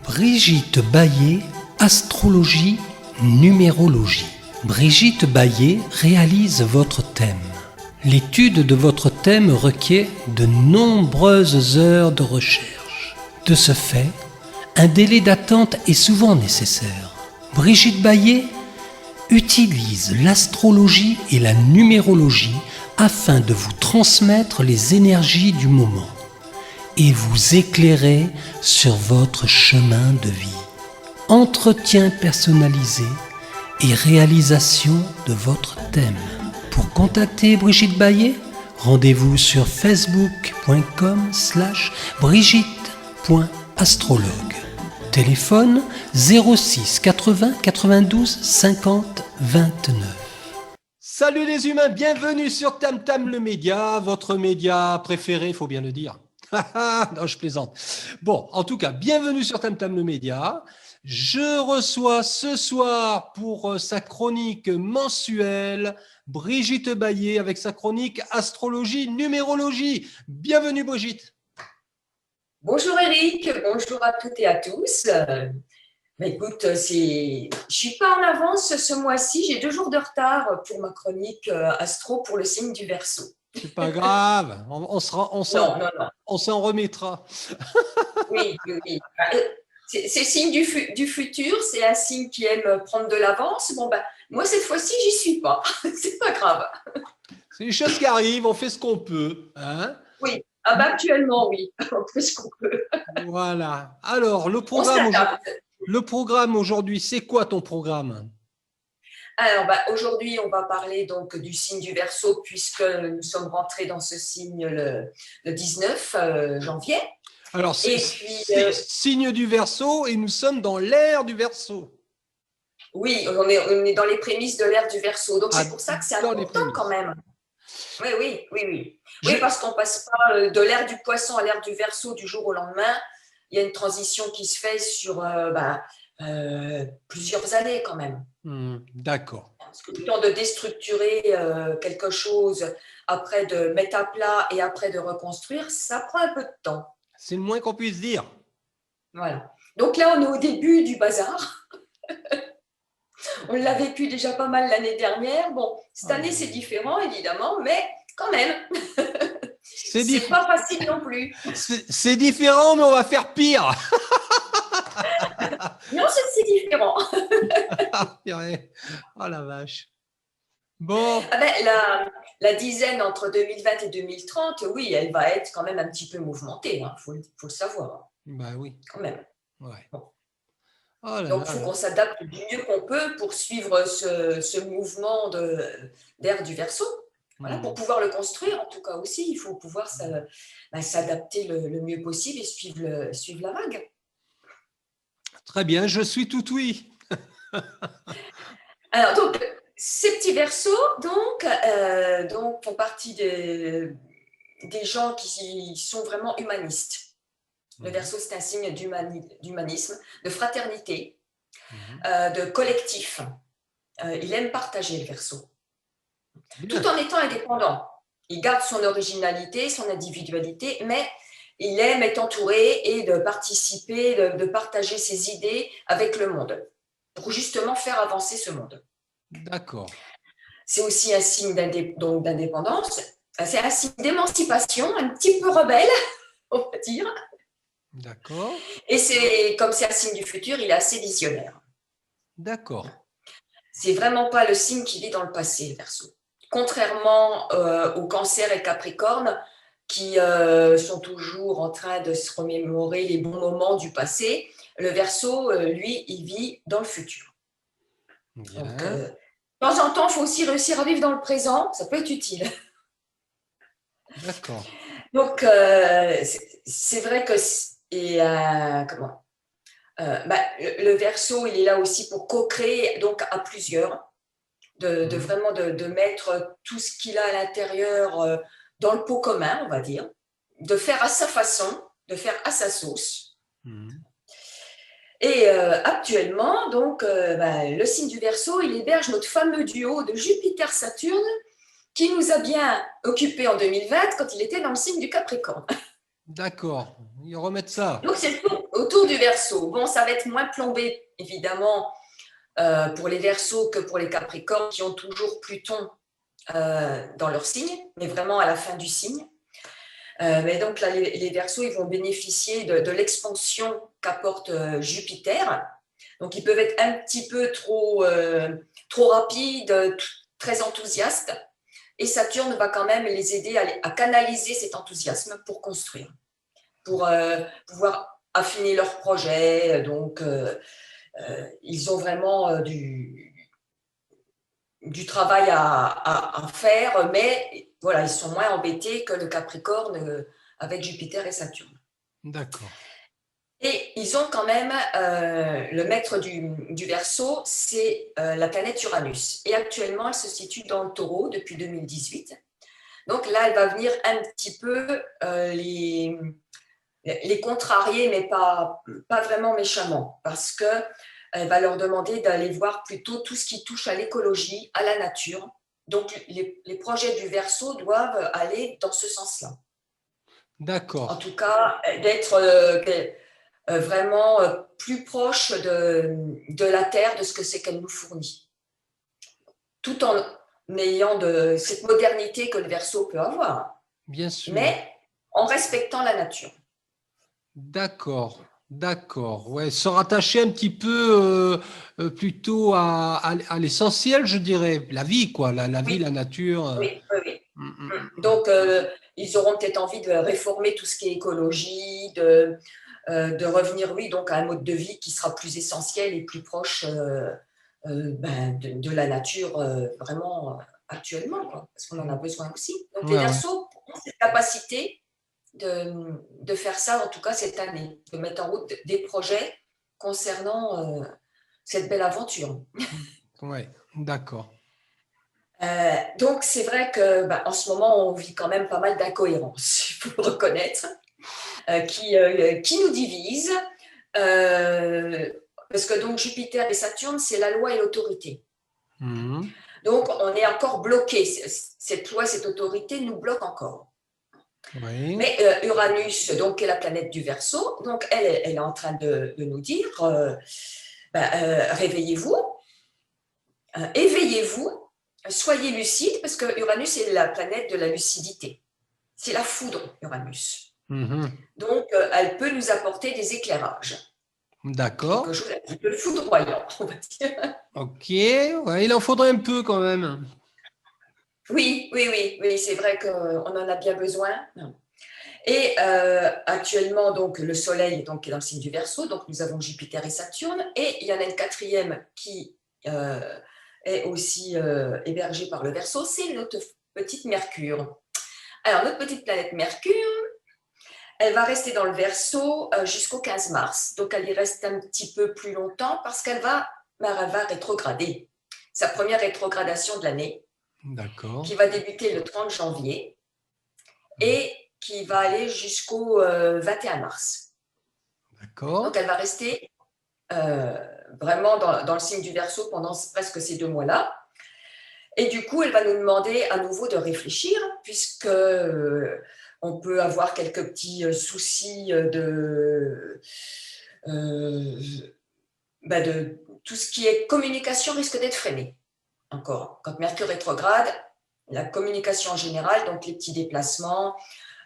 Brigitte Baillet, astrologie, numérologie. Brigitte Baillet réalise votre thème. L'étude de votre thème requiert de nombreuses heures de recherche. De ce fait, un délai d'attente est souvent nécessaire. Brigitte Baillet utilise l'astrologie et la numérologie afin de vous transmettre les énergies du moment et vous éclairer sur votre chemin de vie. Entretien personnalisé et réalisation de votre thème. Pour contacter Brigitte Baillet, rendez-vous sur facebook.com/brigitte.astrologue. Téléphone 06 80 92 50 29. Salut les humains, bienvenue sur Tam Tam le média, votre média préféré, il faut bien le dire. Non, je plaisante. Bon, en tout cas, bienvenue sur Tam Tam le média. Je reçois ce soir pour sa chronique mensuelle Brigitte Baillet avec sa chronique astrologie, numérologie. Bienvenue Brigitte. Bonjour Eric, bonjour à toutes et à tous. Écoute, je suis pas en avance ce mois-ci, j'ai 2 jours de retard pour ma chronique astro pour le signe du Verseau. C'est pas grave, on s'en remettra. Oui. C'est le signe du futur, c'est un signe qui aime prendre de l'avance. Bon, moi, cette fois-ci, j'y suis pas. C'est pas grave. C'est des choses qui arrivent, on fait ce qu'on peut. Hein? Oui, actuellement, oui. On fait ce qu'on peut. Voilà. Alors, le programme aujourd'hui, c'est quoi ton programme? Alors, aujourd'hui, on va parler donc du signe du Verseau puisque nous sommes rentrés dans ce signe le 19 janvier. Alors, c'est signe du Verseau et nous sommes dans l'ère du Verseau. Oui, on est dans les prémices de l'ère du Verseau. Donc, c'est pour ça que c'est important quand même. Oui. Oui, parce qu'on ne passe pas de l'ère du Poisson à l'ère du Verseau du jour au lendemain. Il y a une transition qui se fait sur plusieurs années quand même. D'accord. Parce que le temps de déstructurer quelque chose, après de mettre à plat et après de reconstruire, ça prend un peu de temps. C'est le moins qu'on puisse dire. Voilà. Donc là, on est au début du bazar. On l'a vécu déjà pas mal l'année dernière. Bon, cette année, c'est différent, évidemment, mais quand même, c'est pas facile non plus. C'est différent, mais on va faire pire. Non, c'est différent. Oh la vache. Bon. La dizaine entre 2020 et 2030, oui, elle va être quand même un petit peu mouvementée, faut le savoir. Oui. Quand même. Ouais. Bon. Donc, il faut qu'on s'adapte du mieux qu'on peut pour suivre ce mouvement d'ère du Verseau. Voilà, pour pouvoir le construire, en tout cas aussi, il faut pouvoir s'adapter le mieux possible et suivre la vague. Très bien, je suis tout oui. Alors, donc, ces petits Verseaux, donc font partie des gens qui sont vraiment humanistes. Le Verseau, c'est un signe d'humanisme, de fraternité, de collectif. Il aime partager le Verseau, tout en étant indépendant. Il garde son originalité, son individualité, mais il aime être entouré et de participer, de partager ses idées avec le monde, pour justement faire avancer ce monde. D'accord. C'est aussi un signe d'indépendance, c'est un signe d'émancipation, un petit peu rebelle, on va dire. D'accord. Et comme c'est un signe du futur, il est assez visionnaire. D'accord. C'est vraiment pas le signe qui vit dans le passé, le Verseau. Contrairement au Cancer et Capricorne, qui sont toujours en train de se remémorer les bons moments du passé, le Verseau, lui, il vit dans le futur. Bien. Donc, de temps en temps, il faut aussi réussir à vivre dans le présent, ça peut être utile. D'accord. Donc, c'est vrai que le Verseau, il est là aussi pour co-créer, donc à plusieurs, vraiment de mettre tout ce qu'il a à l'intérieur dans le pot commun, on va dire, de faire à sa façon, de faire à sa sauce. Et actuellement, donc, le signe du Verseau, il héberge notre fameux duo de Jupiter-Saturne qui nous a bien occupés en 2020 quand il était dans le signe du Capricorne. D'accord. Ils remettent ça. Donc, c'est autour du Verseau. Bon, ça va être moins plombé, évidemment, pour les Verseaux que pour les Capricornes qui ont toujours Pluton dans leur signe, mais vraiment à la fin du signe. Mais donc là, les Verseaux, ils vont bénéficier de l'expansion qu'apporte Jupiter. Donc, ils peuvent être un petit peu trop rapides, très enthousiastes. Et Saturne va quand même les aider à canaliser cet enthousiasme pour construire, pour pouvoir affiner leurs projets. Donc, ils ont vraiment du travail à faire, mais voilà, ils sont moins embêtés que le Capricorne avec Jupiter et Saturne. D'accord. Et ils ont quand même, le maître du Verseau, c'est la planète Uranus. Et actuellement, elle se situe dans le Taureau depuis 2018. Donc là, elle va venir un petit peu les contrarier, mais pas vraiment méchamment, parce qu'elle va leur demander d'aller voir plutôt tout ce qui touche à l'écologie, à la nature. Donc les projets du Verseau doivent aller dans ce sens-là. En D'accord. tout cas, d'être vraiment plus proche de la Terre, de ce que c'est qu'elle nous fournit. Tout en ayant cette modernité que le Verseau peut avoir, Bien sûr. mais en respectant la nature. D'accord. D'accord. Ouais, se rattacher un petit peu plutôt à l'essentiel, je dirais. La vie, quoi. La vie, Oui, la nature. oui, oui, oui. Hum, hum, hum. Donc, ils auront peut-être envie de réformer tout ce qui est écologie, de revenir, oui, donc à un mode de vie qui sera plus essentiel et plus proche de la nature vraiment actuellement, quoi, parce qu'on en a besoin aussi. Donc, les Ouais, ouais. Verseaux ont cette capacité de faire ça, en tout cas cette année, de mettre en route des projets concernant cette belle aventure. Ouais. D'accord. Donc, c'est vrai que en ce moment, on vit quand même pas mal d'incohérences, il faut le reconnaître, qui nous divisent. Parce que donc Jupiter et Saturne, c'est la loi et l'autorité. Mhm. Donc, on est encore bloqué. Cette loi, cette autorité nous bloque encore. Oui. Mais Uranus, donc, qui est la planète du Verseau, donc elle est en train de nous dire réveillez-vous, éveillez-vous, soyez lucide, parce que Uranus est la planète de la lucidité. C'est la foudre, Uranus. Mhm. Donc, elle peut nous apporter des éclairages. D'accord. Quelque chose d'un petit peu foudroyant, on va dire. Ok. Ouais, il en faudrait un peu quand même. Oui, oui, oui, oui, c'est vrai qu'on en a bien besoin. Et actuellement, donc, le Soleil donc, est dans le signe du Verseau, donc nous avons Jupiter et Saturne, et il y en a une quatrième qui est aussi hébergée par le Verseau, c'est notre petite Mercure. Alors, notre petite planète Mercure, elle va rester dans le Verseau jusqu'au 15 mars, donc elle y reste un petit peu plus longtemps parce qu'elle va rétrograder. Sa première rétrogradation de l'année, D'accord. qui va débuter le 30 janvier et qui va aller jusqu'au 21 mars. D'accord. Donc, elle va rester vraiment dans le signe du Verseau pendant presque ces 2 mois-là. Et du coup, elle va nous demander à nouveau de réfléchir, puisque on peut avoir quelques petits soucis de tout ce qui est communication risque d'être freiné. Encore, quand Mercure rétrograde, la communication en général, donc les petits déplacements,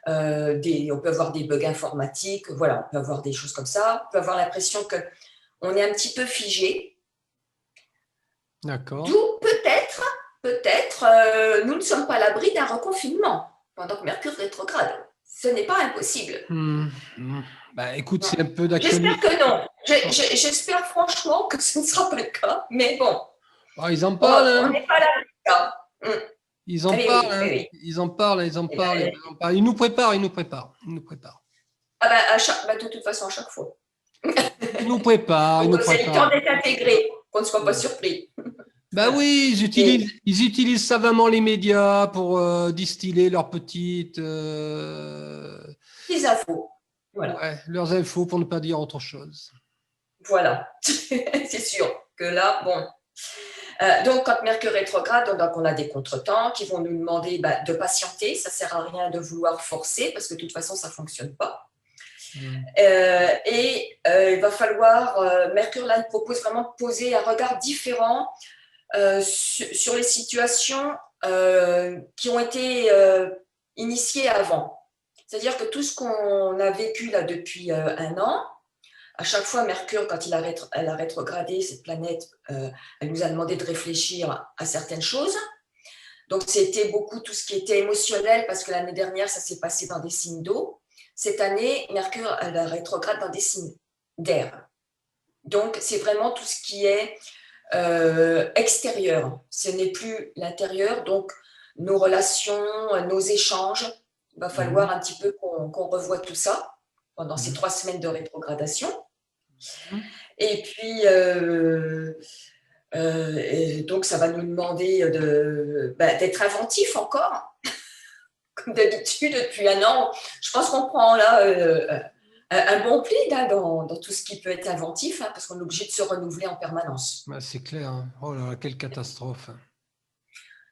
on peut avoir des bugs informatiques, voilà, on peut avoir des choses comme ça, on peut avoir l'impression qu'on est un petit peu figé. D'accord. D'où peut-être, nous ne sommes pas à l'abri d'un reconfinement pendant que Mercure rétrograde. Ce n'est pas impossible. Bah, écoute, Non. c'est un peu J'espère d'actualité. que non. J'espère franchement que ce ne sera pas le cas. Mais bon, Oh, ils en parlent, on hein. n'est pas à l'abri de ça. Ils en Oui, parlent, oui, oui, hein. oui. Ils en parlent, ils en Et là, parlent, ils en parlent. Ils nous préparent, ils nous préparent, ils nous préparent. de toute façon, à chaque fois. Ils nous préparent, ils Donc, nous c'est le temps préparent. d'être intégré, qu'on ne soit pas surpris. Bah Voilà. oui, Et ils utilisent savamment les médias pour distiller leurs petites, des infos. Voilà. ouais, leurs infos pour ne pas dire autre chose. Voilà. C'est sûr que là, bon. Donc, quand Mercure rétrograde, donc on a des contretemps qui vont nous demander de patienter. Ça ne sert à rien de vouloir forcer parce que de toute façon, ça ne fonctionne pas. Il va falloir, Mercure là, il propose vraiment de poser un regard différent sur les situations qui ont été initiées avant. C'est-à-dire que tout ce qu'on a vécu là depuis un an, à chaque fois, Mercure, quand elle a rétrogradé, cette planète, elle nous a demandé de réfléchir à certaines choses. Donc, c'était beaucoup tout ce qui était émotionnel, parce que l'année dernière, ça s'est passé dans des signes d'eau. Cette année, Mercure, elle rétrograde dans des signes d'air. Donc, c'est vraiment tout ce qui est extérieur. Ce n'est plus l'intérieur. Donc, nos relations, nos échanges, il va falloir un petit peu qu'on revoie tout ça pendant ces 3 semaines de rétrogradation. Et puis, donc, ça va nous demander d'être inventif encore. Comme d'habitude, depuis un an, je pense qu'on prend là un bon pli là, dans tout ce qui peut être inventif, parce qu'on est obligé de se renouveler en permanence. C'est clair. Hein. Oh là là, quelle catastrophe.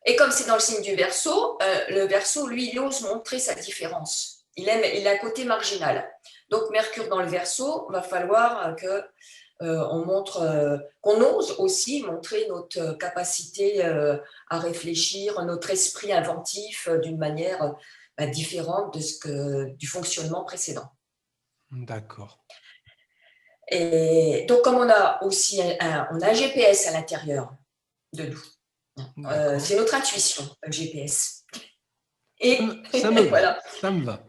Et comme c'est dans le signe du Verseau, le Verseau, lui, il ose montrer sa différence. Il a un côté marginal. Donc, Mercure dans le Verseau, va falloir qu'on ose aussi montrer notre capacité à réfléchir, notre esprit inventif d'une manière différente du fonctionnement précédent. D'accord. Et donc, comme on a aussi un GPS à l'intérieur de nous, c'est notre intuition, le GPS. Et ça me voilà. va, ça me va.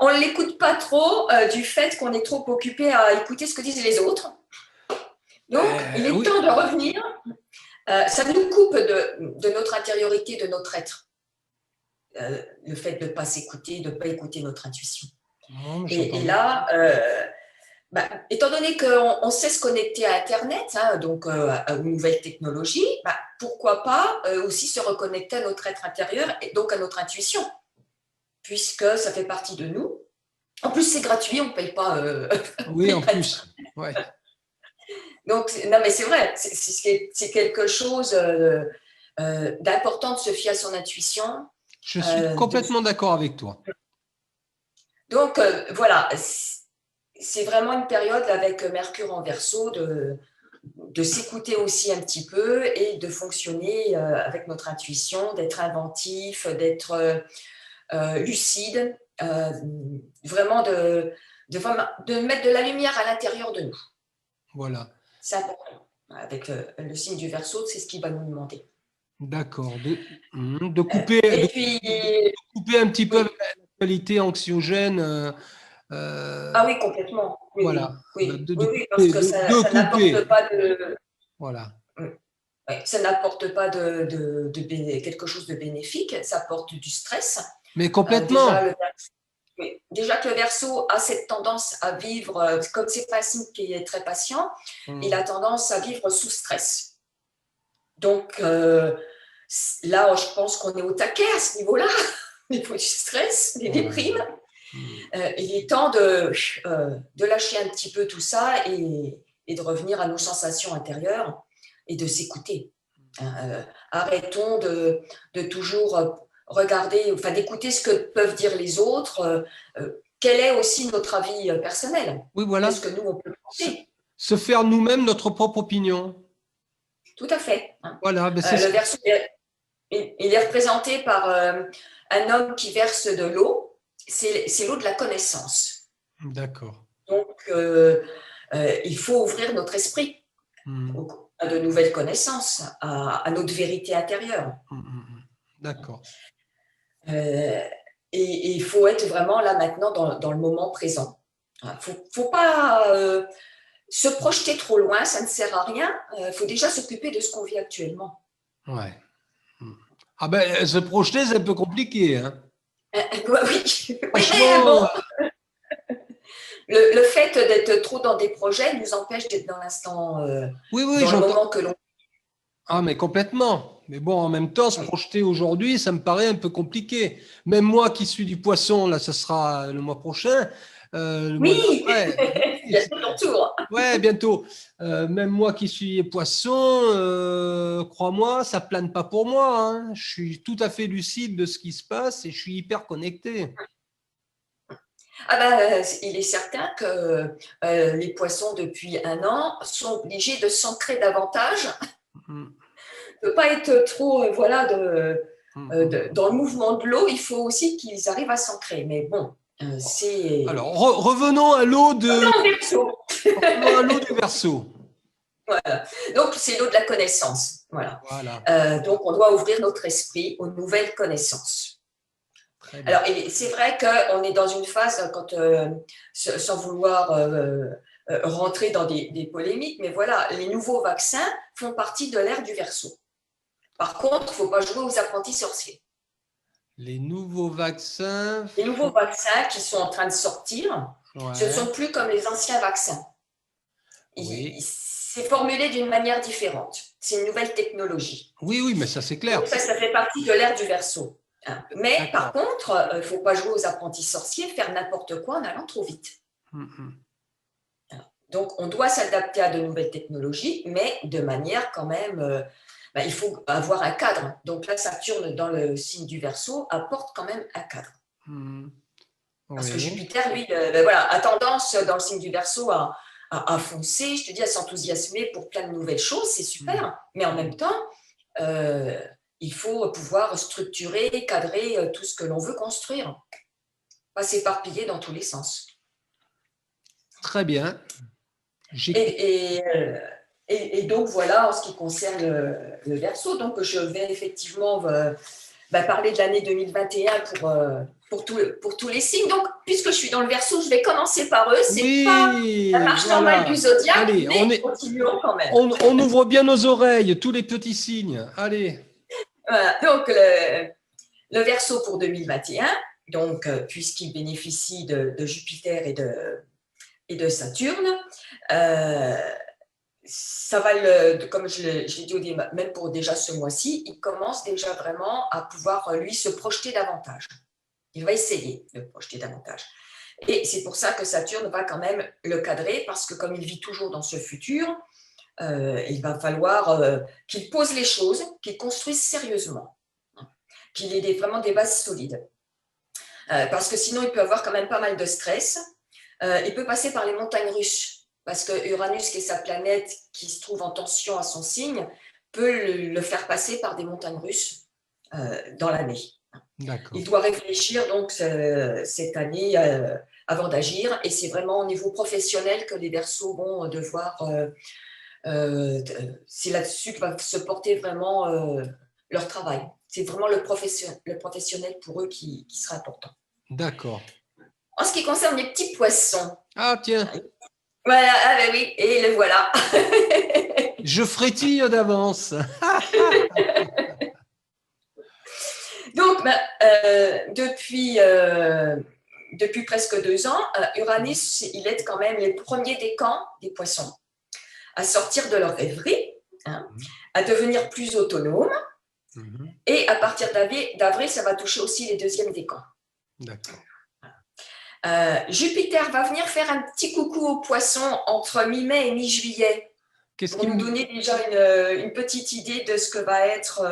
On ne l'écoute pas trop du fait qu'on est trop occupé à écouter ce que disent les autres. Donc, il est temps de revenir. Ça nous coupe de notre intériorité, de notre être. Le fait de ne pas s'écouter, de ne pas écouter notre intuition. Et là, étant donné qu'on sait se connecter à Internet, donc aux nouvelles technologies, pourquoi pas aussi se reconnecter à notre être intérieur et donc à notre intuition, puisque ça fait partie de nous. En plus, c'est gratuit, on ne paye pas. Oui, en plus. Ouais. Donc, non, mais c'est vrai, c'est quelque chose d'important de se fier à son intuition. Je suis complètement d'accord avec toi. Donc, voilà, c'est vraiment une période avec Mercure en Verseau de s'écouter aussi un petit peu et de fonctionner avec notre intuition, d'être inventif, d'être lucide, vraiment de mettre de la lumière à l'intérieur de nous. Voilà. C'est important. Avec le signe du Verseau, c'est ce qu'il va nous demander. D'accord. De couper un petit peu avec l'actualité anxiogène. Ah oui, complètement. Oui, voilà. oui, parce que ça n'apporte pas de. Voilà. Ça n'apporte pas quelque chose de bénéfique, ça apporte du stress. Mais complètement. Déjà que le Verseau a cette tendance à vivre, comme c'est pas un signe qui est très patient, il a tendance à vivre sous stress. Donc là, je pense qu'on est au taquet à ce niveau-là, au niveau du stress, des déprimes. Il est temps de lâcher un petit peu tout ça et de revenir à nos sensations intérieures et de s'écouter. Arrêtons de toujours regarder, d'écouter ce que peuvent dire les autres. Quel est aussi notre avis personnel? Oui, voilà. Qu'est-ce que nous, on peut penser? Se faire nous-mêmes notre propre opinion. Tout à fait. Voilà, le Verseau, il est représenté par un homme qui verse de l'eau. C'est l'eau de la connaissance. D'accord. Donc, il faut ouvrir notre esprit à de nouvelles connaissances, à notre vérité intérieure. D'accord. Et il faut être vraiment là maintenant dans le moment présent. Il ne faut pas se projeter trop loin, ça ne sert à rien. Il faut déjà s'occuper de ce qu'on vit actuellement. Ouais. Ah ben, se projeter, c'est un peu compliqué. Hein. Oui. Bon. Le fait d'être trop dans des projets nous empêche d'être dans l'instant, dans le moment que l'on. Ah, mais complètement. Mais bon, en même temps, se projeter aujourd'hui, ça me paraît un peu compliqué. Même moi qui suis du Poisson, là, ce sera le mois prochain. le mois Oui, d'après. bientôt ton tour. Ouais, bientôt. Même moi qui suis poisson, crois-moi, ça plane pas pour moi, hein. Je suis tout à fait lucide de ce qui se passe et je suis hyper connecté. Ah ben, il est certain que les poissons, depuis un an, sont obligés de s'ancrer davantage, Mm, de ne pas être trop voilà, mm, mm. dans le mouvement de l'eau. Il faut aussi qu'ils arrivent à s'ancrer. Mais bon, c'est Alors, revenons à l'eau en verso. revenons à l'eau du Verseau. Voilà. Donc, c'est l'eau de la connaissance. Voilà. Voilà, Donc, on doit ouvrir notre esprit aux nouvelles connaissances. très bien. Alors, c'est vrai qu'on est dans une phase, quand, sans vouloir rentrer dans des polémiques, mais voilà, les nouveaux vaccins font partie de l'ère du Verseau. Par contre, il ne faut pas jouer aux apprentis sorciers. Les nouveaux vaccins. Les nouveaux vaccins qui sont en train de sortir, ce ne Ouais, sont plus comme les anciens vaccins. oui. C'est formulé d'une manière différente. C'est une nouvelle technologie. Oui, oui, mais ça c'est clair. Donc ça fait partie de l'ère du Verseau. Mais par D'accord. contre, il ne faut pas jouer aux apprentis sorciers, faire n'importe quoi en allant trop vite. Mm, mm. Donc, on doit s'adapter à de nouvelles technologies, mais de manière quand même, il faut avoir un cadre. Donc là, Saturne, dans le signe du Verseau, apporte quand même un cadre. Mm. Parce que Oui. Jupiter, lui, voilà, a tendance, dans le signe du Verseau, à foncer, je te dis, à s'enthousiasmer pour plein de nouvelles choses, c'est super. Mais en même temps, il faut pouvoir structurer, cadrer tout ce que l'on veut construire. Pas s'éparpiller dans tous les sens. Très bien. Et donc, voilà, en ce qui concerne le Verseau, donc je vais effectivement parler de l'année 2021 pour tous les signes. Donc, puisque je suis dans le Verseau, je vais commencer par eux. C'est pas la Oui, marche normale du voilà. zodiaque, Allez, mais continuons quand même. on ouvre bien nos oreilles, tous les petits signes. Allez. Voilà. Donc, le Verseau pour 2021, donc, puisqu'il bénéficie de Jupiter et de Saturne, ça va comme je l'ai dit au début, même pour déjà ce mois-ci, il commence déjà vraiment à pouvoir, lui, se projeter davantage. Il va essayer de projeter davantage. Et c'est pour ça que Saturne va quand même le cadrer, parce que comme il vit toujours dans ce futur, il va falloir qu'il pose les choses, qu'il construise sérieusement, qu'il ait vraiment des bases solides. Parce que sinon, il peut avoir quand même pas mal de stress. Il peut passer par les montagnes russes, parce que Uranus, qui est sa planète, qui se trouve en tension à son signe, peut le faire passer par des montagnes russes dans l'année. Il doit réfléchir donc cette année avant d'agir, et c'est vraiment au niveau professionnel que les Verseaux vont devoir. C'est là-dessus que va se porter vraiment leur travail. C'est vraiment le professionnel pour eux qui sera important. D'accord. En ce qui concerne les petits poissons. Ah, tiens. Voilà, ah ben oui, et le voilà. Je frétille d'avance. Donc, depuis presque 2 ans, Uranus, il aide quand même les premiers décans des poissons à sortir de leur rêverie, à devenir plus autonomes. Et à partir d'avril, ça va toucher aussi les deuxièmes décans. D'accord. Jupiter va venir faire un petit coucou aux poissons entre mi-mai et mi-juillet pour nous donner déjà une petite idée de ce que va être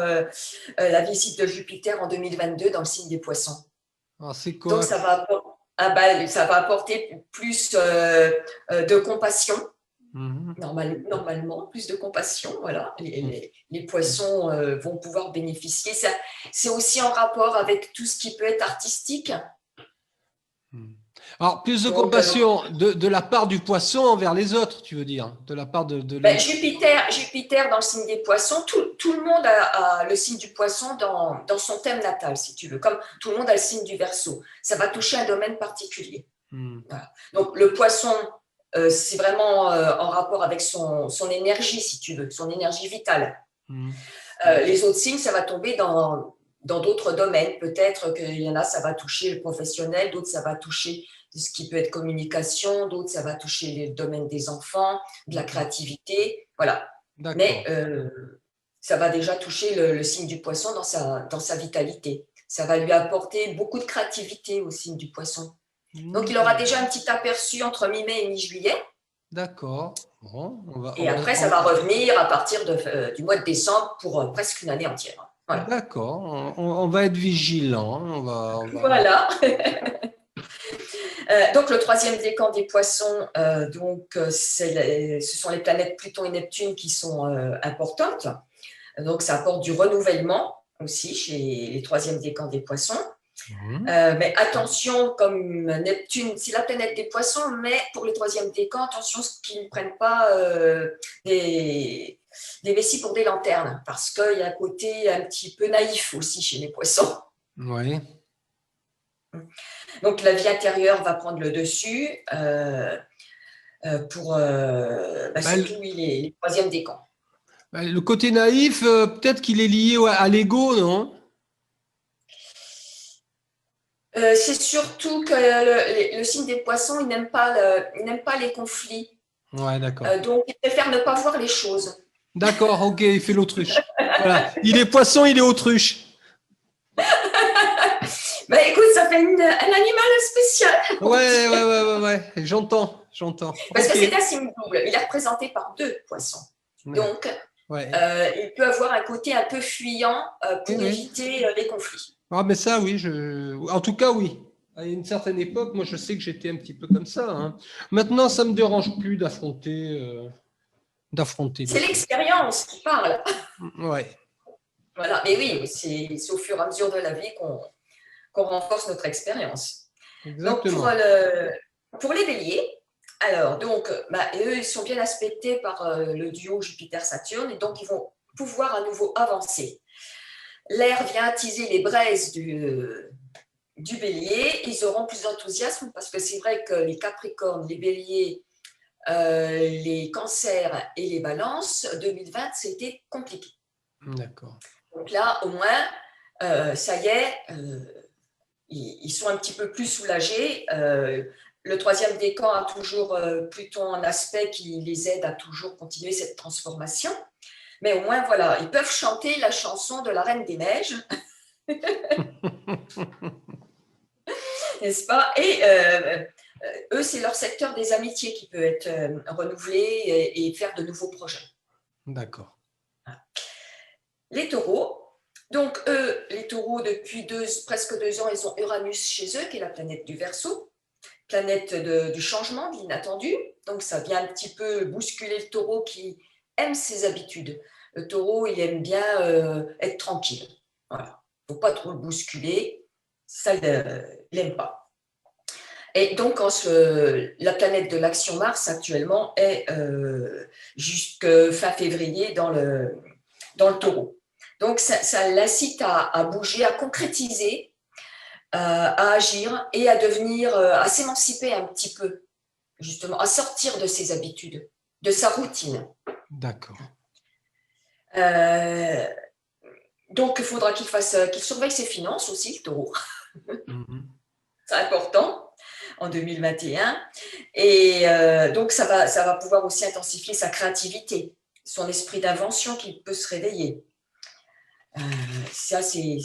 la visite de Jupiter en 2022 dans le signe des poissons. Alors, c'est quoi? Donc, ça va apporter plus de compassion. Normalement, plus de compassion, voilà. Les poissons vont pouvoir bénéficier. C'est aussi en rapport avec tout ce qui peut être artistique. Alors, plus de compassion de la part du poisson envers les autres, tu veux dire? De la part de Jupiter dans le signe des poissons, tout le monde a le signe du poisson dans son thème natal, si tu veux, comme tout le monde a le signe du Verseau. Ça va toucher un domaine particulier. Voilà. Donc, le poisson, c'est vraiment en rapport avec son énergie, si tu veux, son énergie vitale. Les autres signes, ça va tomber dans d'autres domaines. Peut-être qu'il y en a, ça va toucher le professionnel, d'autres, ça va toucher ce qui peut être communication, d'autres, ça va toucher le domaine des enfants, de la créativité, voilà. Mais ça va déjà toucher le signe du poisson dans sa vitalité. Ça va lui apporter beaucoup de créativité au signe du poisson. Donc, il aura déjà un petit aperçu entre mi-mai et mi-juillet. D'accord. Bon, Et après, ça va revenir à partir du mois de décembre pour presque une année entière. Voilà. D'accord. On va être vigilant. Voilà. Donc, le troisième décan des poissons, ce sont les planètes Pluton et Neptune qui sont importantes. Donc, ça apporte du renouvellement aussi chez les troisièmes décans des poissons. Mais attention, comme Neptune, c'est la planète des poissons, mais pour le troisième décan, attention qu'ils ne prennent pas des vessies pour des lanternes, parce qu'il y a un côté un petit peu naïf aussi chez les poissons. Oui. Donc, la vie intérieure va prendre le dessus pour surtout les troisièmes décans. Le côté naïf, peut-être qu'il est lié à l'ego, non? C'est surtout que le signe des poissons, il n'aime pas les conflits. Ouais, d'accord. Donc, il préfère ne pas voir les choses. D'accord, ok, il fait l'autruche. Voilà. Il est poisson, il est autruche. Bah, écoute, ça fait un animal spécial. Ouais, j'entends. Parce que c'est un signe double. Il est représenté par 2 poissons. Donc, il peut avoir un côté un peu fuyant pour éviter les conflits. Ah, mais ça, oui. En tout cas, oui. À une certaine époque, moi, je sais que j'étais un petit peu comme ça. Hein. Maintenant, ça ne me dérange plus d'affronter. C'est l'expérience qui parle. Ouais. Voilà. Mais oui, c'est au fur et à mesure de la vie qu'on renforce notre expérience. Exactement. Donc, pour les béliers, alors, donc, eux, ils sont bien aspectés par le duo Jupiter-Saturne, et donc, ils vont pouvoir à nouveau avancer. L'air vient attiser les braises du bélier, ils auront plus d'enthousiasme parce que c'est vrai que les capricornes, les béliers, les cancers et les balances, 2020, c'était compliqué. D'accord. Donc là, au moins, ça y est, ils sont un petit peu plus soulagés. Le troisième décan a toujours Pluton en aspect qui les aide à toujours continuer cette transformation. Mais au moins, voilà, ils peuvent chanter la chanson de la Reine des Neiges. N'est-ce pas? Et eux, c'est leur secteur des amitiés qui peut être renouvelé et faire de nouveaux projets. D'accord. Les taureaux. Donc, eux, les taureaux, depuis presque 2 ans, ils ont Uranus chez eux, qui est la planète du Verseau, planète du changement, de l'inattendu. Donc, ça vient un petit peu bousculer le taureau qui aime ses habitudes. Le taureau, il aime bien être tranquille. Voilà. Il ne faut pas trop le bousculer. Ça, il n'aime pas. Et donc, la planète de l'action Mars, actuellement, est jusqu'à fin février dans le taureau. Donc, ça l'incite à bouger, à concrétiser, à agir et à devenir, à s'émanciper un petit peu, justement, à sortir de ses habitudes, de sa routine. D'accord. Donc, il faudra qu'il surveille ses finances aussi, le taureau. C'est important en 2021. Et donc, ça va pouvoir aussi intensifier sa créativité, son esprit d'invention qui peut se réveiller. Ça, c'est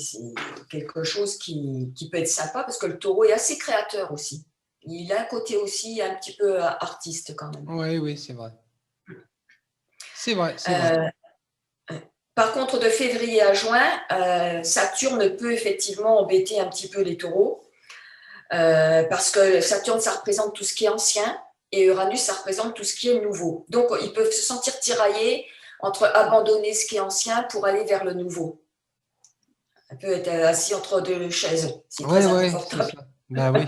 quelque chose qui peut être sympa parce que le taureau est assez créateur aussi. Il a un côté aussi un petit peu artiste quand même. Oui, c'est vrai. C'est vrai. Par contre, de février à juin, Saturne peut effectivement embêter un petit peu les taureaux parce que Saturne, ça représente tout ce qui est ancien et Uranus, ça représente tout ce qui est nouveau. Donc, ils peuvent se sentir tiraillés entre abandonner ce qui est ancien pour aller vers le nouveau. Ça peut être assis entre 2 chaises. C'est très inconfortable. C'est ça. Bah oui.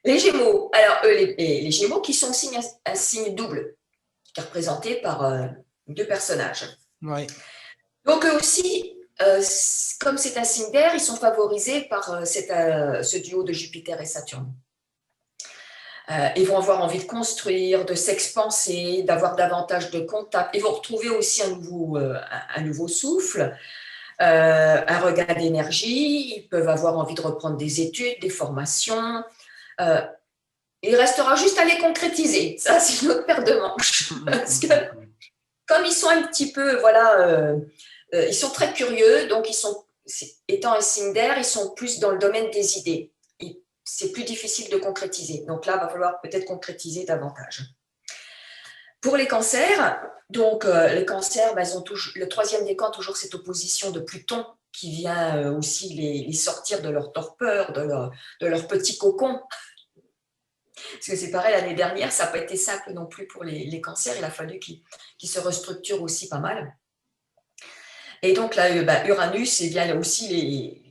Les Gémeaux. Alors, les Gémeaux qui sont aussi un signe double, qui est représenté par 2 personnages. Oui. Donc, eux aussi, comme c'est un signe d'air, ils sont favorisés par ce duo de Jupiter et Saturne. Ils vont avoir envie de construire, de s'expanser, d'avoir davantage de contacts. Ils vont retrouver aussi un nouveau souffle, un regain d'énergie. Ils peuvent avoir envie de reprendre des études, des formations. Il restera juste à les concrétiser. Ça, c'est une autre paire de manches. Parce que comme ils sont un petit peu, ils sont très curieux, donc étant un signe d'air, ils sont plus dans le domaine des idées. c'est plus difficile de concrétiser. Donc là, il va falloir peut-être concrétiser davantage. Pour les cancers, donc les cancers, ils ont toujours, le troisième décan, toujours cette opposition de Pluton qui vient aussi les sortir de leur torpeur, de leur petit cocon. Parce que c'est pareil, l'année dernière, ça n'a pas été simple non plus pour les cancers. Il a fallu qu'ils se restructurent aussi pas mal. Et donc là, Uranus vient aussi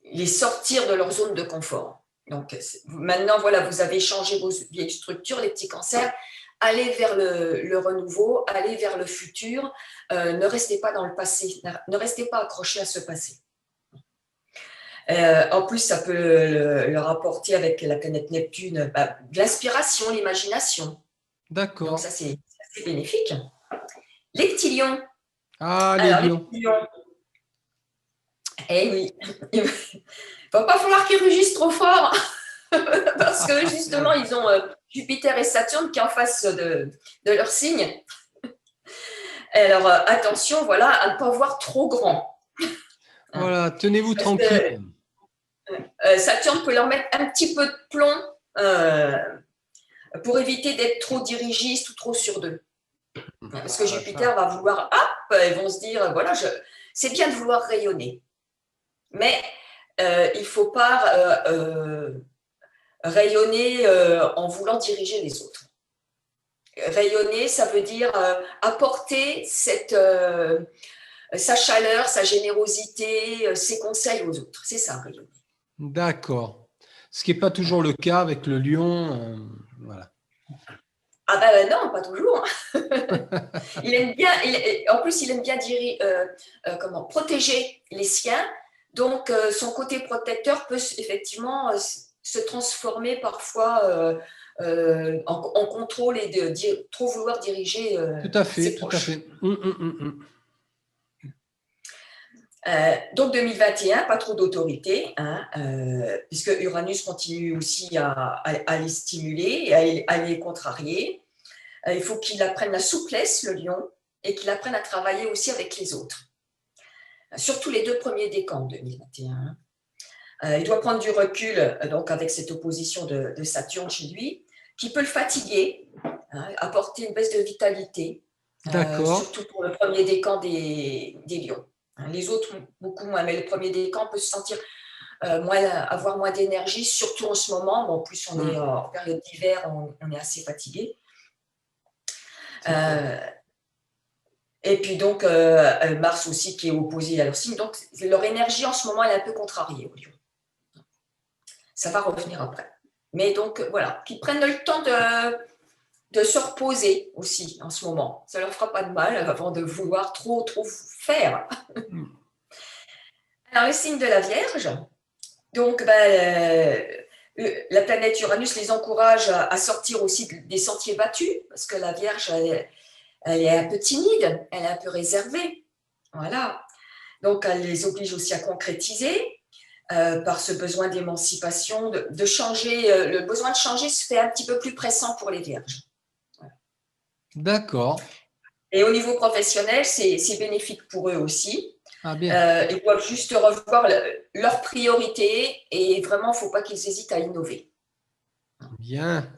les sortir de leur zone de confort. Donc maintenant, voilà, vous avez changé vos vieilles structures, les petits cancers. Allez vers le renouveau, allez vers le futur. Ne restez pas dans le passé, ne restez pas accrochés à ce passé. En plus, ça peut leur apporter avec la planète Neptune de l'inspiration, l'imagination. D'accord. Donc ça, c'est bénéfique. Les petits lions. Ah, les lions. Les petits lions. Eh oui, il ne va pas falloir qu'ils rugissent trop fort parce que justement, ils ont Jupiter et Saturne qui est en face de leur signe. Alors, attention, voilà, à ne pas voir trop grand. Voilà, tenez-vous tranquille. Saturne peut leur mettre un petit peu de plomb pour éviter d'être trop dirigiste ou trop sur d'eux. Parce que Jupiter va vouloir, ils vont se dire, voilà, c'est bien de vouloir rayonner. Mais il ne faut pas rayonner en voulant diriger les autres. Rayonner, ça veut dire apporter sa chaleur, sa générosité, ses conseils aux autres. C'est ça, rayonner. D'accord. Ce qui n'est pas toujours le cas avec le lion. Voilà. Ah non, pas toujours. Il aime bien, en plus, il aime bien protéger les siens. Donc, son côté protecteur peut effectivement se transformer parfois en contrôle et trop vouloir diriger tout à fait, ses tout proches. à fait. Donc 2021, pas trop d'autorité, puisque Uranus continue aussi à les stimuler, à les contrarier. Il faut qu'il apprenne la souplesse, le lion, et qu'il apprenne à travailler aussi avec les autres. Surtout les 2 premiers décans 2021. Il doit prendre du recul, donc avec cette opposition de Saturne chez lui, qui peut le fatiguer, apporter une baisse de vitalité, surtout pour le premier décan des lions. Les autres, beaucoup moins, mais le premier décan peut se sentir avoir moins d'énergie, surtout en ce moment. Bon, en plus, on est en période d'hiver, on est assez fatigué. Et puis donc, Mars aussi qui est opposé à leur signe. Donc, leur énergie en ce moment, elle est un peu contrariée au lion. Ça va revenir après. Mais donc, voilà, qu'ils prennent le temps de se reposer aussi en ce moment. Ça ne leur fera pas de mal avant de vouloir trop faire. Alors, le signe de la Vierge, donc la planète Uranus les encourage à sortir aussi des sentiers battus, parce que la Vierge, elle est un peu timide, elle est un peu réservée. Voilà. Donc, elle les oblige aussi à concrétiser par ce besoin d'émancipation, de changer. Le besoin de changer se fait un petit peu plus pressant pour les Vierges. Voilà. D'accord. Et au niveau professionnel, c'est bénéfique pour eux aussi. Ah, bien. Ils doivent juste revoir leurs priorités et vraiment, il ne faut pas qu'ils hésitent à innover. Bien.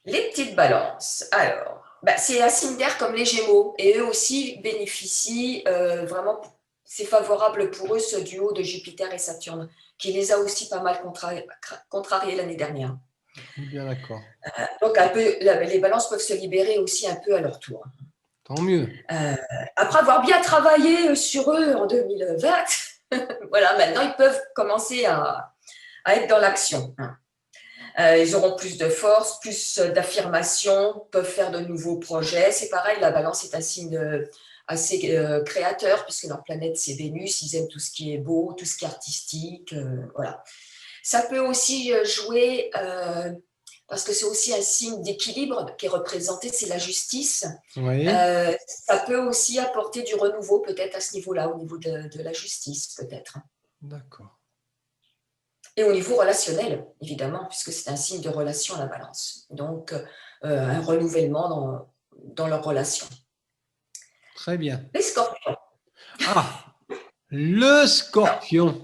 Les petites balances. Alors, c'est un signe d'air comme les Gémeaux et eux aussi bénéficient vraiment. C'est favorable pour eux ce duo de Jupiter et Saturne qui les a aussi pas mal contrariés l'année dernière. Bien d'accord. Donc les balances peuvent se libérer aussi un peu à leur tour. Tant mieux. Après avoir bien travaillé sur eux en 2020, voilà, maintenant ils peuvent commencer à être dans l'action. Ils auront plus de force, plus d'affirmation, peuvent faire de nouveaux projets. C'est pareil, la balance est un signe assez créateur, puisque leur planète, c'est Vénus. Ils aiment tout ce qui est beau, tout ce qui est artistique. Voilà. Ça peut aussi jouer, parce que c'est aussi un signe d'équilibre qui est représenté, c'est la justice. Oui. Ça peut aussi apporter du renouveau, peut-être à ce niveau-là, au niveau de la justice, peut-être. D'accord. Et au niveau relationnel, évidemment, puisque c'est un signe de relation à la balance. Donc, un renouvellement dans leur relation. Très bien. Les scorpions. Ah, le scorpion.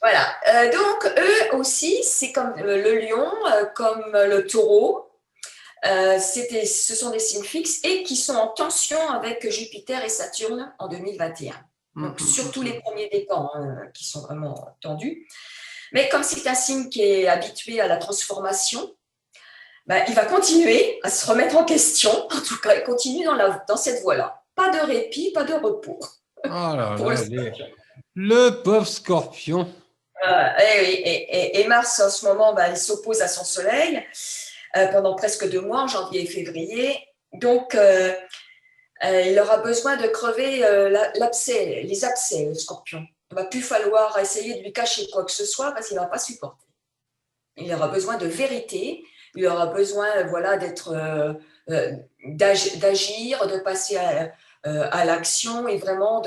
Voilà. Donc, eux aussi, c'est comme le lion, comme le taureau. Ce sont des signes fixes et qui sont en tension avec Jupiter et Saturne en 2021. Donc, surtout les premiers décans qui sont vraiment tendus. Mais comme c'est un signe qui est habitué à la transformation, ben, il va continuer à se remettre en question. En tout cas, il continue dans cette voie-là. Pas de répit, pas de repos. Oh là là, le pauvre Scorpion. Et Mars, en ce moment, ben, il s'oppose à son Soleil pendant presque 2 mois, en janvier et février. Donc, il aura besoin de crever les abcès, le Scorpion. Il ne va plus falloir essayer de lui cacher quoi que ce soit parce qu'il ne va pas supporter. Il aura besoin de vérité, il aura besoin d'agir, de passer à l'action et vraiment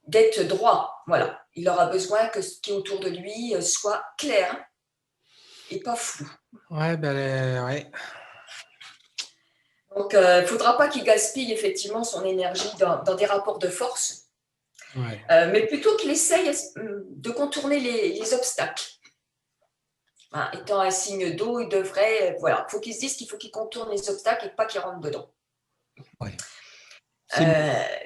d'être droit. Voilà. Il aura besoin que ce qui est autour de lui soit clair et pas flou. Ouais, ouais. Donc, il ne faudra pas qu'il gaspille effectivement son énergie dans des rapports de force, ouais. Mais plutôt qu'il essaye de contourner les obstacles. Hein, étant un signe d'eau, il devrait, voilà, faut qu'il se dise qu'il faut qu'il contourne les obstacles et pas qu'il rentre dedans. Ouais.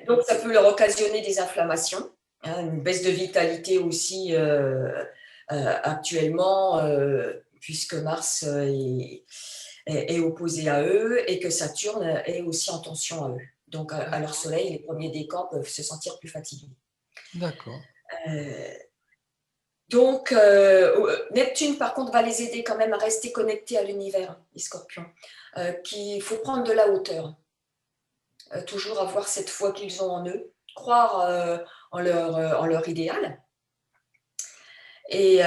Donc, ça peut leur occasionner des inflammations, hein, une baisse de vitalité aussi actuellement, puisque Mars est opposé à eux et que Saturne est aussi en tension à eux. Donc, à leur soleil, les premiers décans peuvent se sentir plus fatigués. D'accord. Donc, Neptune, par contre, va les aider quand même à rester connectés à l'univers, les scorpions. Qu'il faut prendre de la hauteur. Toujours avoir cette foi qu'ils ont en eux, croire en leur idéal. Et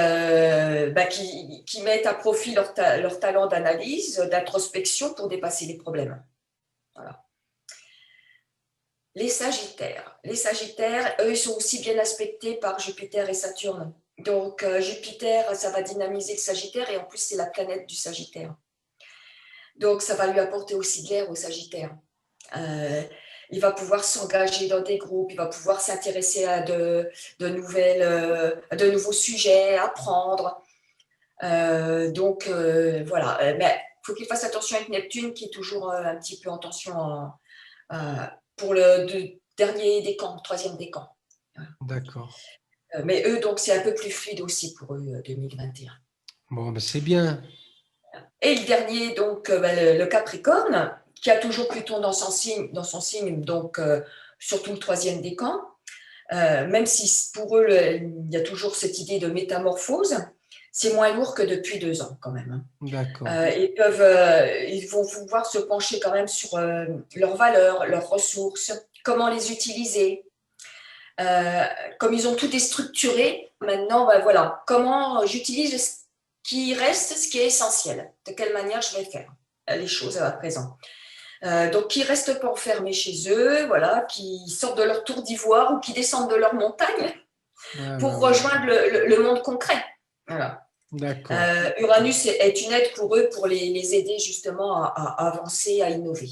qui mettent à profit leur talent d'analyse, d'introspection pour dépasser les problèmes. Voilà. Les Sagittaires, eux, ils sont aussi bien aspectés par Jupiter et Saturne. Donc, Jupiter, ça va dynamiser le Sagittaire et en plus, c'est la planète du Sagittaire. Donc, ça va lui apporter aussi de l'air au Sagittaire. Il va pouvoir s'engager dans des groupes, il va pouvoir s'intéresser à de nouveaux sujets, apprendre. Donc, voilà. Mais il faut qu'il fasse attention avec Neptune, qui est toujours un petit peu en tension pour le dernier décan, troisième décan. D'accord. Mais eux, donc, c'est un peu plus fluide aussi pour eux, 2021. Bon, ben c'est bien. Et le dernier, donc, le Capricorne, qui a toujours Pluton dans son signe, donc surtout le troisième décan, même si pour eux, il y a toujours cette idée de métamorphose, c'est moins lourd que depuis 2 ans quand même. D'accord. Ils vont pouvoir se pencher quand même sur leurs valeurs, leurs ressources, comment les utiliser. Comme ils ont tout déstructuré, maintenant, voilà, comment j'utilise ce qui reste, ce qui est essentiel. De quelle manière je vais faire les choses à présent. Donc, qui ne restent pas enfermés chez eux, voilà, qui sortent de leur tour d'ivoire ou qui descendent de leur montagne pour rejoindre le monde concret. Voilà. D'accord. Uranus est une aide pour eux, pour les aider justement à avancer, à innover.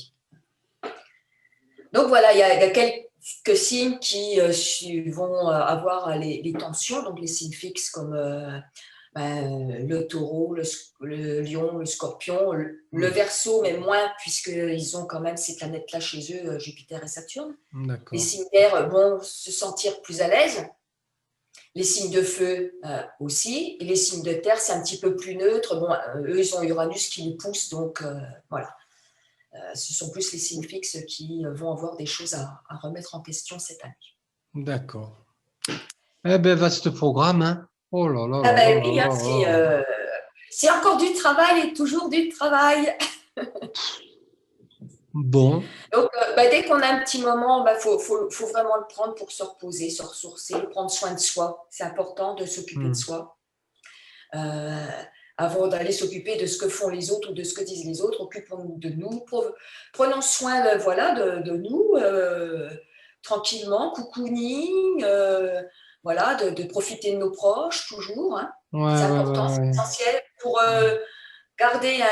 Donc voilà, il y a quelques signes qui vont avoir les tensions, donc les signes fixes comme le taureau, le lion, le scorpion, le Verseau, mais moins puisqu'ils ont quand même ces planètes-là chez eux, Jupiter et Saturne. Les signes d'air vont se sentir plus à l'aise. Les signes de feu aussi. Et les signes de terre, c'est un petit peu plus neutre. Bon, eux, ils ont Uranus qui les pousse, donc voilà. Ce sont plus les signes fixes qui vont avoir des choses à remettre en question cette année. D'accord. Eh bien, vaste programme, hein. Oh là là. Ah ben oui, c'est encore du travail et toujours du travail. Bon. Donc, dès qu'on a un petit moment, faut vraiment le prendre pour se reposer, se ressourcer, prendre soin de soi. C'est important de s'occuper de soi. Avant d'aller s'occuper de ce que font les autres ou de ce que disent les autres, occupons-nous de nous, prenons soin de nous, tranquillement, cocooning, voilà, de profiter de nos proches toujours. Hein. Ouais, c'est important, c'est essentiel pour garder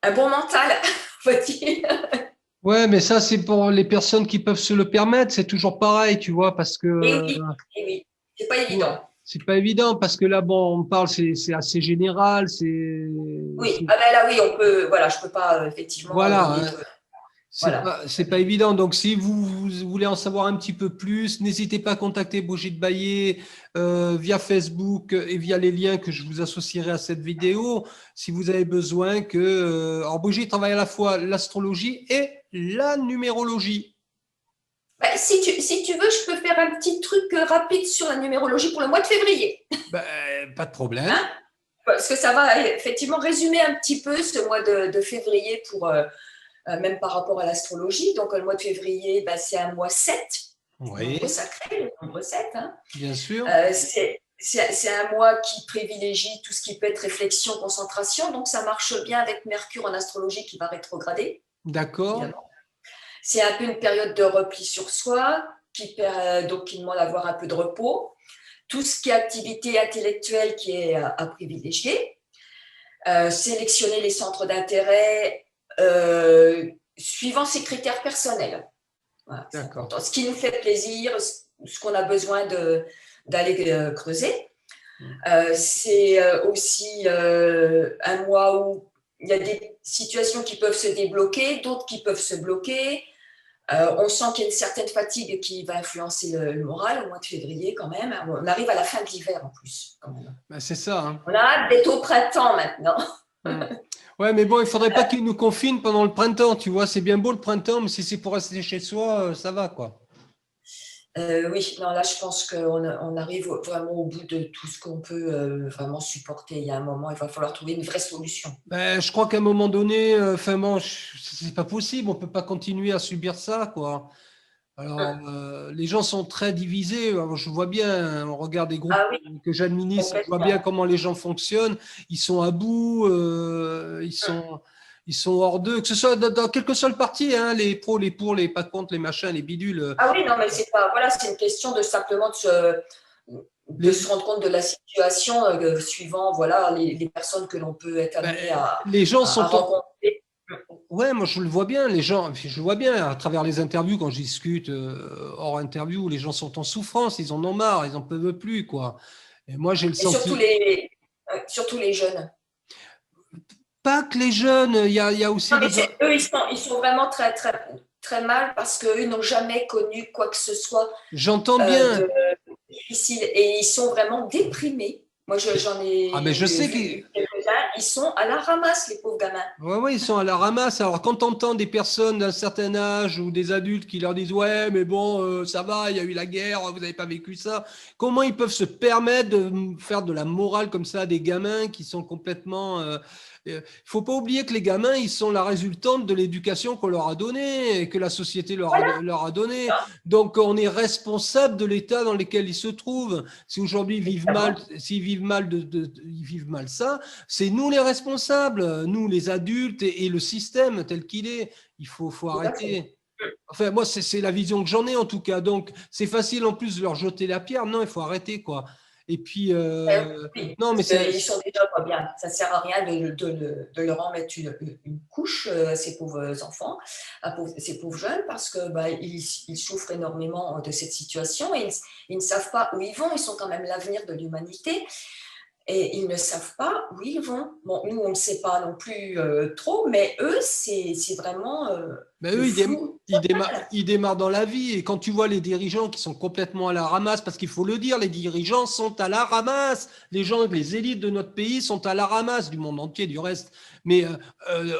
un bon mental, faut-il. Ouais, mais ça, c'est pour les personnes qui peuvent se le permettre. C'est toujours pareil, tu vois, parce que… Et oui. c'est pas évident. C'est pas évident parce que là, bon, on parle, c'est assez général, Oui, ah ben là, oui, on peut, voilà, je peux pas effectivement. Voilà. Voilà. C'est pas évident. Donc, si vous voulez en savoir un petit peu plus, n'hésitez pas à contacter Brigitte Baillet via Facebook et via les liens que je vous associerai à cette vidéo. Si vous avez besoin que… alors, Brigitte travaille à la fois l'astrologie et la numérologie. Ben, si tu veux, je peux faire un petit truc rapide sur la numérologie pour le mois de février. Pas de problème. Hein, parce que ça va effectivement résumer un petit peu ce mois de février pour… même par rapport à l'astrologie. Donc, le mois de février, c'est un mois 7, Oui. nombre sacré, le nombre 7. Hein. Bien sûr. C'est un mois qui privilégie tout ce qui peut être réflexion, concentration. Donc, ça marche bien avec Mercure en astrologie qui va rétrograder. D'accord. C'est un peu une période de repli sur soi donc qui demande d'avoir un peu de repos. Tout ce qui est activité intellectuelle qui est à privilégier. Sélectionner les centres d'intérêt suivant ses critères personnels. Voilà, ce qui nous fait plaisir, ce qu'on a besoin d'aller creuser. C'est aussi un mois où il y a des situations qui peuvent se débloquer, d'autres qui peuvent se bloquer. On sent qu'il y a une certaine fatigue qui va influencer le moral au mois de février quand même. On arrive à la fin de l'hiver en plus. Quand même. C'est ça. Hein. On a hâte d'être au printemps maintenant. Ouais, mais bon, il ne faudrait pas qu'ils nous confinent pendant le printemps, tu vois. C'est bien beau le printemps, mais si c'est pour rester chez soi, ça va, quoi. Oui, non, là, je pense qu'on arrive vraiment au bout de tout ce qu'on peut vraiment supporter. Il y a un moment, il va falloir trouver une vraie solution. Je crois qu'à un moment donné, c'est pas possible. On ne peut pas continuer à subir ça, quoi. Alors, les gens sont très divisés. Alors, je vois bien, on regarde des groupes que j'administre, je vois bien comment les gens fonctionnent. Ils sont à bout, ils sont hors d'eux, que ce soit dans quel que soit le parti, hein, les pros, les pour, les pas contre, les machins, les bidules. Ah oui, non, mais c'est pas. Voilà, c'est une question de simplement de se rendre compte de la situation suivant voilà, les personnes que l'on peut être amené à rencontrer. Ouais, moi je le vois bien, les gens, je le vois bien à travers les interviews quand je discute hors interview, les gens sont en souffrance, ils en ont marre, ils n'en peuvent plus, quoi. Et moi j'ai le sentiment. Surtout les jeunes. Pas que les jeunes, il y a aussi. Non, mais eux, ils sont vraiment très, très, très mal parce qu'eux n'ont jamais connu quoi que ce soit. J'entends bien. Difficile et ils sont vraiment déprimés. Moi, j'en ai. Ah, mais je sais ils sont à la ramasse, les pauvres gamins. Oui, ils sont à la ramasse. Alors, quand tu entends des personnes d'un certain âge ou des adultes qui leur disent « Ouais, mais bon, ça va, il y a eu la guerre, vous n'avez pas vécu ça », comment ils peuvent se permettre de faire de la morale comme ça à des gamins qui sont complètement… Il ne faut pas oublier que les gamins, ils sont la résultante de l'éducation qu'on leur a donnée et que la société leur a donnée. Donc, on est responsable de l'état dans lequel ils se trouvent. Si aujourd'hui ils vivent mal, ils vivent mal ça, c'est nous les responsables, nous les adultes et le système tel qu'il est. Il faut arrêter. Enfin, moi, c'est la vision que j'en ai en tout cas. Donc, c'est facile en plus de leur jeter la pierre. Non, il faut arrêter, quoi. Et puis, non, mais ils sont déjà pas bien. Ça ne sert à rien de leur en mettre une couche à ces pauvres enfants, à ces pauvres jeunes, parce que ils souffrent énormément de cette situation et ils ne savent pas où ils vont. Ils sont quand même l'avenir de l'humanité et ils ne savent pas où ils vont. Bon, nous, on ne sait pas non plus trop, mais eux, c'est vraiment… eux, ils démarrent dans la vie. Et quand tu vois les dirigeants qui sont complètement à la ramasse, parce qu'il faut le dire, les dirigeants sont à la ramasse. Les élites de notre pays sont à la ramasse, du monde entier, du reste. Mais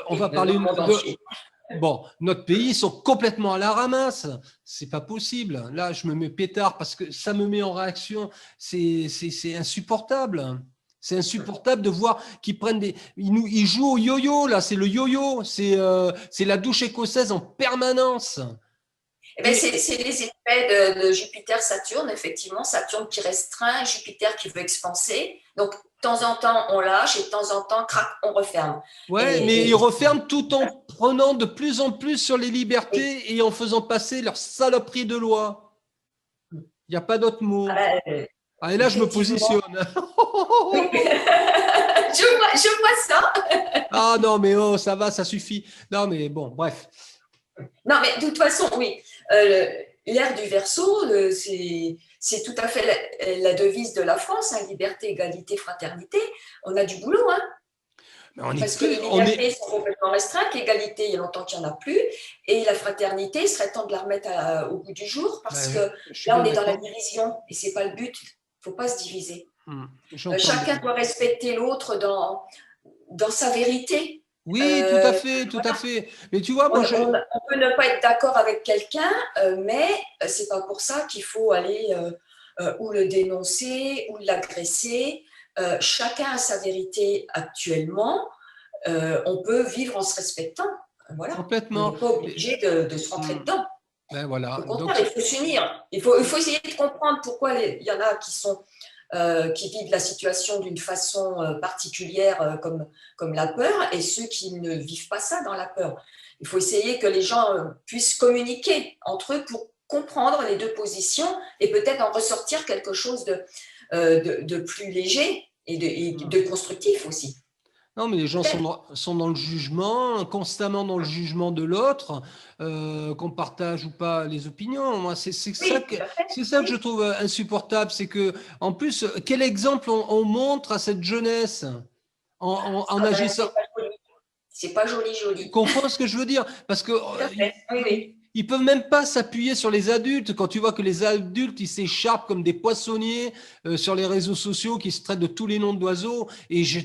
on va parler de… Bon, notre pays, ils sont complètement à la ramasse. C'est pas possible. Là, je me mets pétard parce que ça me met en réaction. C'est insupportable. C'est insupportable de voir qu'ils prennent ils jouent au yo-yo, là, c'est le yo-yo, c'est la douche écossaise en permanence. C'est les effets de Jupiter-Saturne, effectivement. Saturne qui restreint, Jupiter qui veut expanser. Donc, de temps en temps, on lâche et de temps en temps, crac, on referme. Mais ils referment tout en prenant de plus en plus sur les libertés et en faisant passer leur saloperie de loi. Il n'y a pas d'autre mot. Et là, je me positionne. je vois ça. Ah non, mais ça va, ça suffit. Non, mais bon, bref. Non, mais de toute façon, oui. L'ère du Verseau, c'est c'est tout à fait la devise de la France, hein, liberté, égalité, fraternité. On a du boulot, hein. Parce que les libertés sont complètement restreintes, l'égalité, il y a longtemps qu'il n'y en a plus, et la fraternité, il serait temps de la remettre au goût du jour, parce que là, on est dans la division, et ce n'est pas le but, il ne faut pas se diviser. Chacun doit respecter l'autre dans sa vérité. Oui, tout à fait, tout à fait. Mais tu vois, moi, on peut ne pas être d'accord avec quelqu'un, mais ce n'est pas pour ça qu'il faut aller ou le dénoncer, ou l'agresser. Chacun a sa vérité actuellement. On peut vivre en se respectant. Voilà. Complètement. On n'est pas obligé de se rentrer dedans. Ben voilà. Au contraire, il faut s'unir. Il faut essayer de comprendre pourquoi il y en a qui vivent la situation d'une façon particulière comme la peur, et ceux qui ne vivent pas ça dans la peur. Il faut essayer que les gens puissent communiquer entre eux pour comprendre les deux positions et peut-être en ressortir quelque chose de plus léger et de constructif aussi. Non, mais les gens sont dans le jugement, constamment dans le jugement de l'autre, qu'on partage ou pas les opinions. Moi, c'est ça que je trouve insupportable. C'est que, en plus, quel exemple on montre à cette jeunesse en agissant. C'est pas joli. Tu comprends ce que je veux dire? Parce que ils peuvent même pas s'appuyer sur les adultes. Quand tu vois que les adultes, ils s'écharpent comme des poissonniers sur les réseaux sociaux, qui se traitent de tous les noms d'oiseaux. Et je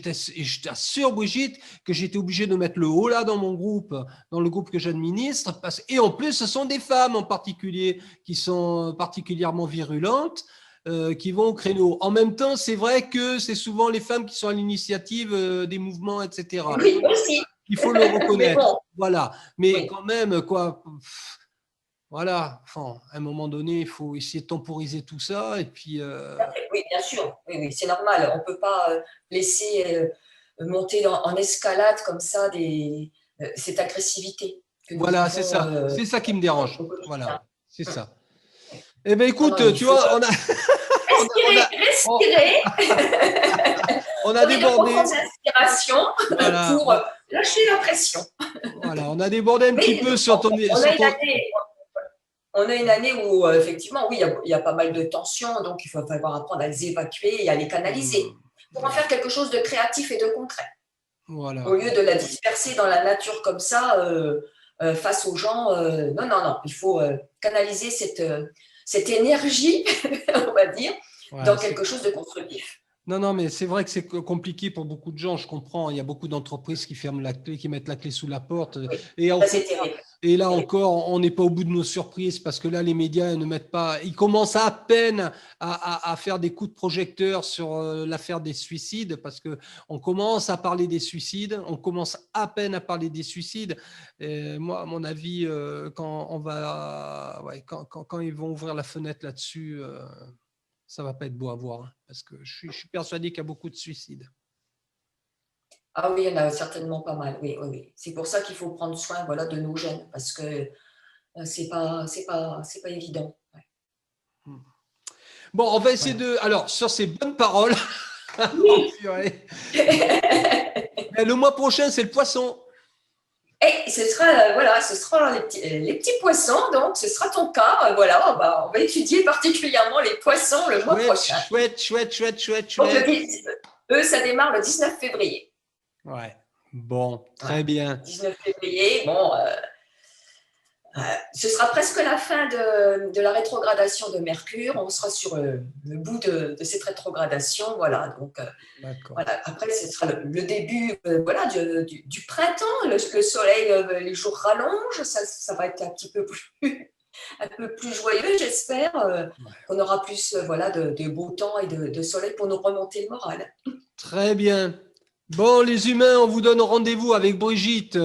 t'assure, Brigitte, que j'étais obligé de mettre le haut là dans mon groupe, dans le groupe que j'administre. Et en plus, ce sont des femmes en particulier qui sont particulièrement virulentes, qui vont au créneau. En même temps, c'est vrai que c'est souvent les femmes qui sont à l'initiative des mouvements, etc. Oui, aussi. Il faut le reconnaître. Mais bon. Voilà. Mais quand même, quoi. Voilà. Enfin, à un moment donné, il faut essayer de temporiser tout ça. Et puis. Oui, bien sûr. Oui, c'est normal. On ne peut pas laisser monter en escalade comme ça cette agressivité. Voilà, c'est ça. C'est ça qui me dérange. Voilà. C'est ça. Eh bien, écoute, tu vois, on a. Respirer. On a débordé. Inspiration pour lâcher la pression. Voilà, on a débordé un petit peu sur ton. On a une année où, effectivement, oui, il y a pas mal de tensions, donc il va falloir apprendre à les évacuer et à les canaliser pour en faire quelque chose de créatif et de concret. Voilà. Au lieu de la disperser dans la nature comme ça, face aux gens. Non, il faut canaliser cette énergie, on va dire, dans quelque chose de constructif. Non, mais c'est vrai que c'est compliqué pour beaucoup de gens, je comprends. Il y a beaucoup d'entreprises qui ferment la clé, qui mettent la clé sous la porte. Oui, c'est terrible. Et là encore, on n'est pas au bout de nos surprises parce que là, les médias ne mettent pas… Ils commencent à peine à faire des coups de projecteur sur l'affaire des suicides, parce qu'on commence à parler des suicides, on commence à peine à parler des suicides. Et moi, à mon avis, quand ils vont ouvrir la fenêtre là-dessus… ça ne va pas être beau à voir, hein, parce que je suis persuadé qu'il y a beaucoup de suicides. Ah oui, il y en a certainement pas mal, oui. C'est pour ça qu'il faut prendre soin de nos jeunes, parce que c'est pas évident. Ouais. Bon, on va essayer Alors, sur ces bonnes paroles, le mois prochain, c'est le poisson. Et ce sera les petits poissons, donc ce sera ton cas. On va étudier particulièrement les poissons le mois prochain. Chouette. Donc, eux, ça démarre le 19 février. Ouais, bon, très bien. 19 février, ce sera presque la fin de la rétrogradation de Mercure. On sera sur le bout de cette rétrogradation. Voilà, donc après, ce sera le début du printemps. Le soleil, les jours rallongent. Ça va être un peu plus joyeux, j'espère. On aura plus de beau temps et de soleil pour nous remonter le moral. Très bien. Bon, les humains, on vous donne rendez-vous avec Brigitte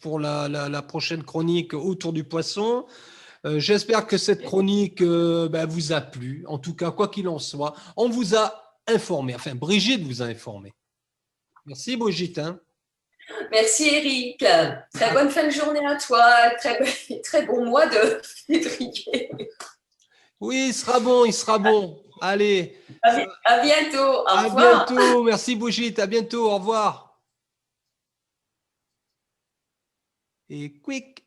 pour la prochaine chronique autour du poisson. J'espère que cette chronique vous a plu. En tout cas, quoi qu'il en soit, on vous a informé. Enfin, Brigitte vous a informé. Merci, Brigitte. Merci, Eric. Très bonne fin de journée à toi. Très bon mois de février. Oui, il sera bon. Allez. À bientôt. Au revoir. À bientôt. Merci, Brigitte. À bientôt. Au revoir. Et quick.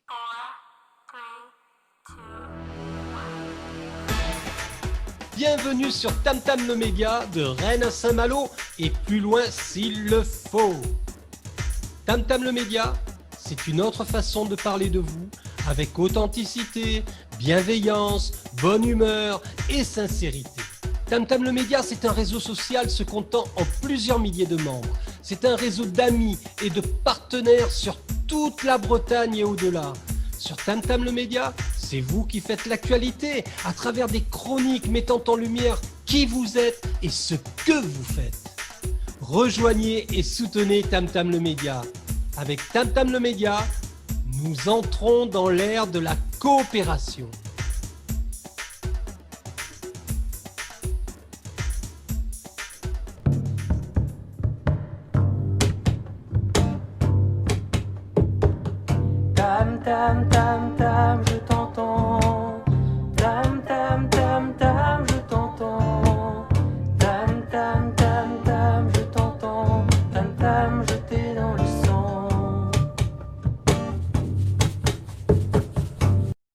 Bienvenue sur Tam Tam le Média, de Rennes à Saint-Malo et plus loin s'il le faut. Tam Tam le Média, c'est une autre façon de parler de vous, avec authenticité, bienveillance, bonne humeur et sincérité. Tam Tam le Média, c'est un réseau social se comptant en plusieurs milliers de membres. C'est un réseau d'amis et de partenaires sur toute la Bretagne et au-delà. Sur Tam Tam le Média, c'est vous qui faites l'actualité à travers des chroniques mettant en lumière qui vous êtes et ce que vous faites. Rejoignez et soutenez Tam Tam le Média. Avec Tam Tam le Média, nous entrons dans l'ère de la coopération. Tam tam tam tam, je